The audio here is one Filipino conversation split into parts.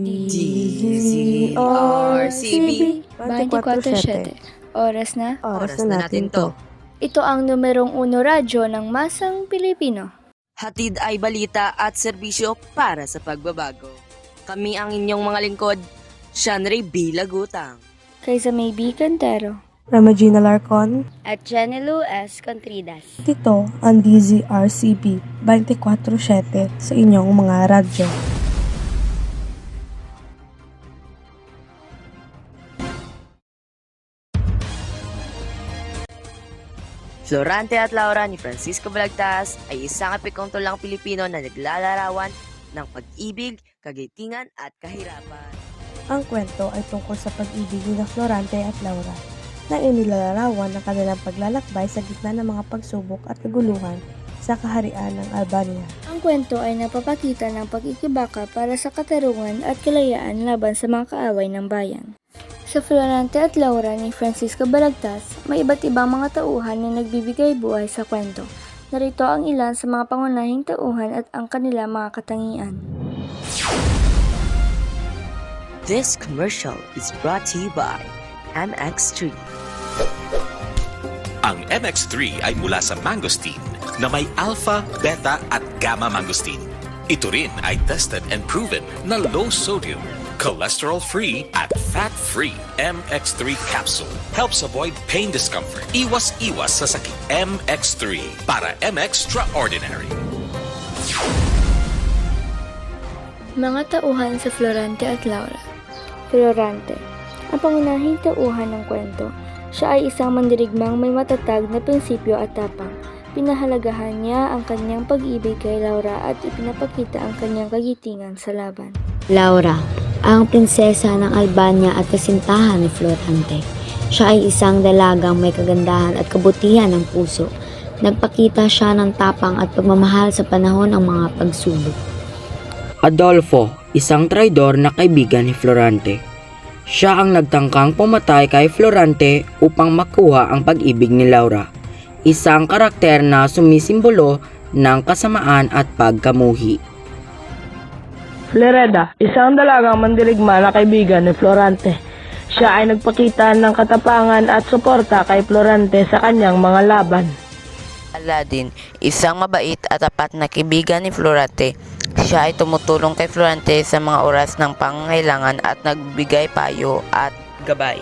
DZRCB 24/7. Oras na? Oras na natin to. Ito ang numerong 1 radyo ng Masang Pilipino. Hatid ay balita at serbisyo para sa pagbabago. Kami ang inyong mga lingkod, Shanray B. Lagutang. Kaysa May B. Cantero. Ramagina Larcon. At Janelu S. Contridas. Ito ang DZRCB 24/7 sa inyong mga radyo. Florante at Laura ni Francisco Balagtas ay isang apikong tulang Pilipino na naglalarawan ng pag-ibig, kagitingan at kahirapan. Ang kwento ay tungkol sa pag-ibig ni Florante at Laura na inilalarawan ng kanilang paglalakbay sa gitna ng mga pagsubok at kaguluhan sa kaharian ng Albania. Ang kwento ay napapakita ng pag-ikibaka para sa katarungan at kalayaan laban sa mga kaaway ng bayan. Sa Florante at Laura ni Francisco Balagtas, may iba't ibang mga tauhan na nagbibigay buhay sa kwento. Narito ang ilan sa mga pangunahing tauhan at ang kanilang mga katangian. This commercial is brought to you by MX3. Ang MX3 ay mula sa mangosteen na may alpha, beta at gamma mangosteen. Ito rin ay tested and proven na low sodium, cholesterol-free at fat-free. MX3 capsule helps avoid pain discomfort. Iwas-iwas sa sakit. MX3 para MXtraordinary. Mga tauhan sa Florante at Laura. Florante, ang pangunahing tauhan ng kwento. Siya ay isang mandirigmang may matatag na prinsipyo at tapang. Pinahalagahan niya ang kanyang pag-ibig kay Laura at ipinapakita ang kanyang kagitingan sa laban. Laura, ang prinsesa ng Albania at kasintahan ni Florante. Siya ay isang dalagang may kagandahan at kabutihan ng puso. Nagpakita siya ng tapang at pagmamahal sa panahon ng mga pagsubok. Adolfo, isang traidor na kaibigan ni Florante. Siya ang nagtangkang pumatay kay Florante upang makuha ang pag-ibig ni Laura. Isang karakter na sumisimbolo ng kasamaan at pagkamuhi. Flereda, isang dalagang mandirigma na kaibigan ni Florante. Siya ay nagpakita ng katapangan at suporta kay Florante sa kanyang mga laban. Aladdin, isang mabait at tapat na kaibigan ni Florante. Siya ay tumutulong kay Florante sa mga oras ng pangangailangan at nagbigay payo at gabay.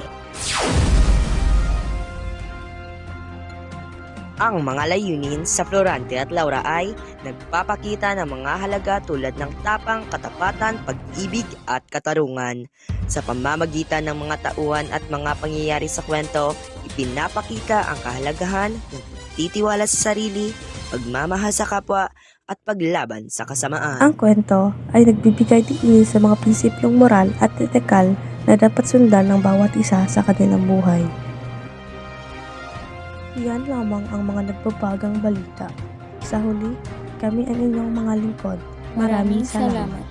Ang mga layunin sa Florante at Laura ay nagpapakita ng mga halaga tulad ng tapang, katapatan, pag-ibig at katarungan. Sa pamamagitan ng mga tauhan at mga pangyayari sa kwento, ipinapakita ang kahalagahan ng pagtitiwala sa sarili, pagmamahal sa kapwa, at paglaban sa kasamaan. Ang kwento ay nagbibigay diin sa mga prinsipyong moral at etikal na dapat sundan ng bawat isa sa kanilang buhay. Iyan lamang ang mga nagbabagang balita. Sa huli, kami ang inyong mga lingkod. Maraming salamat.